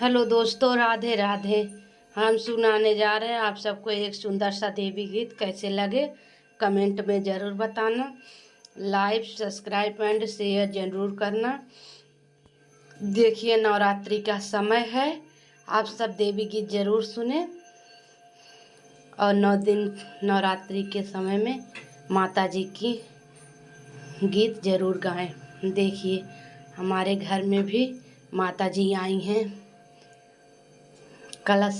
Hello दोस्तों, राधे राधे। हम सुनाने जा रहे हैं आप सबको एक सुंदर सा देवी गीत। कैसे लगे कमेंट में ज़रूर बताना। लाइक सब्सक्राइब एंड शेयर ज़रूर करना। देखिए, नवरात्रि का समय है, आप सब देवी गीत ज़रूर सुने और 9 दिन नवरात्रि के समय में माता जी की गीत ज़रूर गाएं। देखिए, हमारे घर में भी माता जी आई हैं। कलश,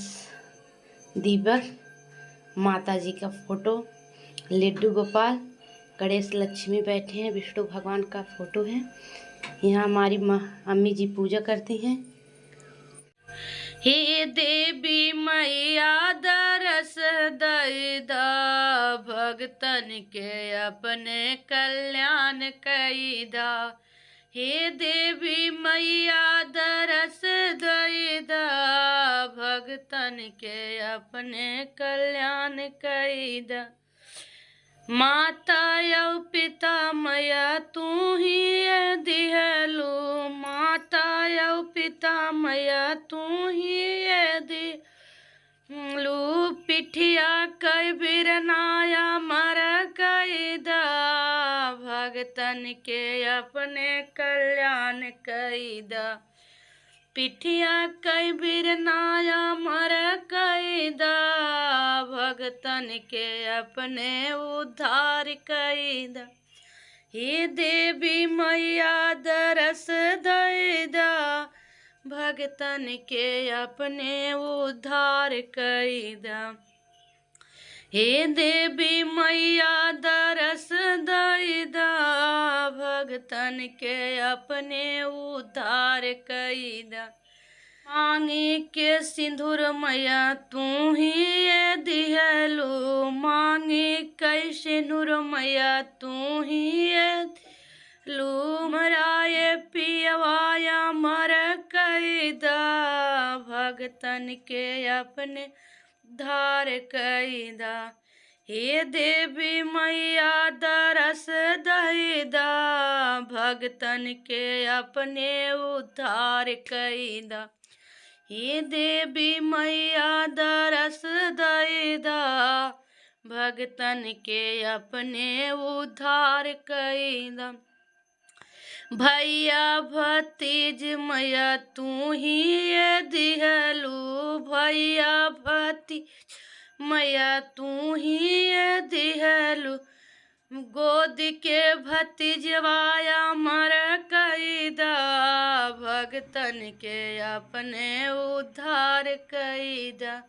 दीपक, माता जी का फोटो, लड्डू गोपाल, गणेश लक्ष्मी बैठे हैं, विष्णु भगवान का फोटो है। यहाँ हमारी माँ अम्मी जी पूजा करती हैं। हे देवी मैया दरस दैदा, भगतन के अपने कल्याण कैदा। हे देवी मैया दरस दैदा, भगतन के अपने कल्याण कैदा। माता यौ पिता मैया तू ही दिहलू, माता यौ पिता मैया तू ही दिहलू। पिठिया कई बिरनाया मर कैदा, भगतन के अपने कल्याण कैदा। पिठिया कई बिरनाया मर कैदा, भगतन के अपने उद्धार कैदा। हे देवी मैया दरस दैदा, भगतन के अपने उद्धार कैदा। हे देवी मैया दरस दैदा, भगतन के अपने उद्धार कैदा। मांगे के सिंदूर मैया तू ही दिहलू, मांगे के सिंदूर मैया तू ही दिहलू। मराए पियवाया मर कैदा, भगतन के अपने धार कैदा। हे देवी मैया दरस दैदा, भगतन के अपने उद्धार कैदा। हे देवी मैया दरस दैदा, भगतन के अपने उद्धार कैदा। भैया भतीज मैया तू ही दिहलू, भैया भतीज मैया तू ही दिहलू। गोद के भतीजवाया मर कैदा, भगतन के अपने उद्धार कैदा।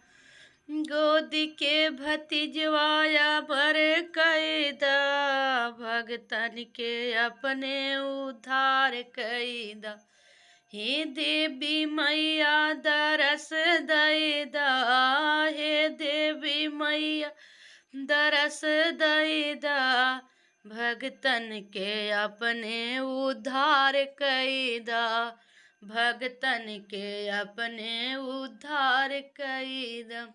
गोद के भतीजवाया मर कैदा, भगतन के अपने उद्धार कैदा। हे देवी मैया दरस दैदा, हे देवी मैया दरस दैदा, भगतन के अपने उद्धार कैदा। भगतन के अपने उद्धार कैदा।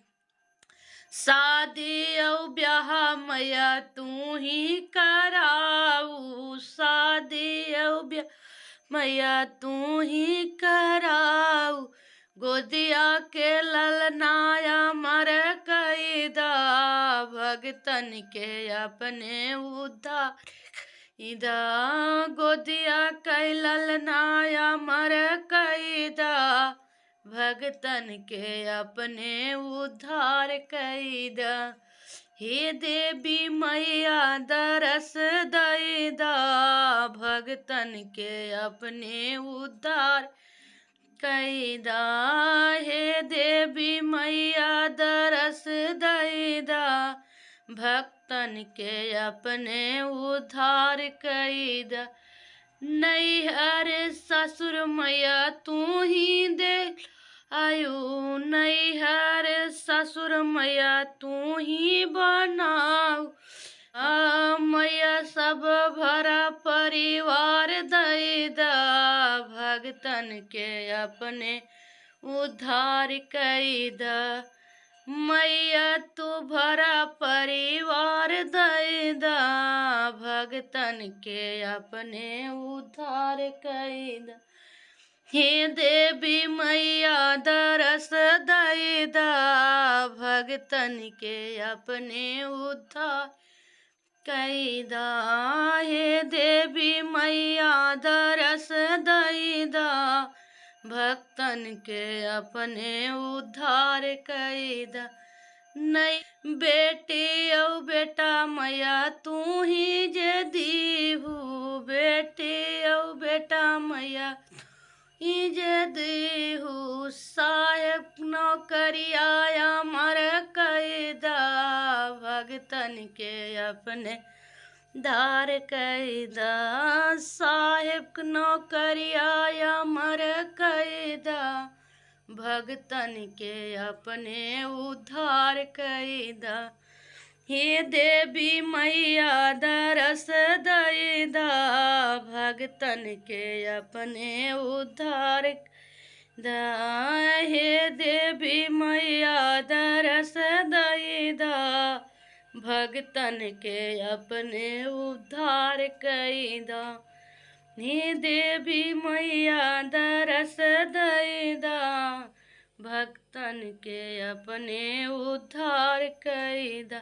शादी औ ब्याह मैया तू ही कराऊ, शादी औ ब्याह मैया तू ही कराऊ। गोदिया के ललनाया मर कैदा, भगतन के अपने उद्धार कैदा। गोदिया के ललनाया मर कैदा, भगतन के अपने उद्धार कैदा। हे देवी मैया दरस दैदा, भगतन के अपने उद्धार कैदा। हे देवी मैया दरस दैदा, भक्तन के अपने उद्धार कैदा। नैहर ससुर मैया तू ही दे आयु, नैहर ससुर मैया तू ही बनाऊ। मैया सब भरा परिवार दैदा, भगतन के अपने उद्धार कैदा। मैया तू भरा परिवार दैदा, भगतन के अपने उद्धार कैदा। हे देवी मैया भगतन के अपने उद्धार कैदा। हे देवी मैया दरस दैदा, भक्तन के अपने उद्धार कैदा। नहीं बेटी औ बेटा मैया तू ही जे दीहू, बेटी औ बेटा मैया ही जे दीहू। साहेब नौकरिया अमर कैदा, भगतन के अपने धार कैदा। साहेब नौकरिया अमर कैदा, भगतन के अपने उद्धार कैदा। हे देवी मैया दरस दैदा, भगतन के अपने उद्धार दा। हे देवी मैया दरस दैदा, भगतन के अपने उद्धार कैदा। हे देवी मैया दरस दैदा, भक्तन के अपने उद्धार कैदा।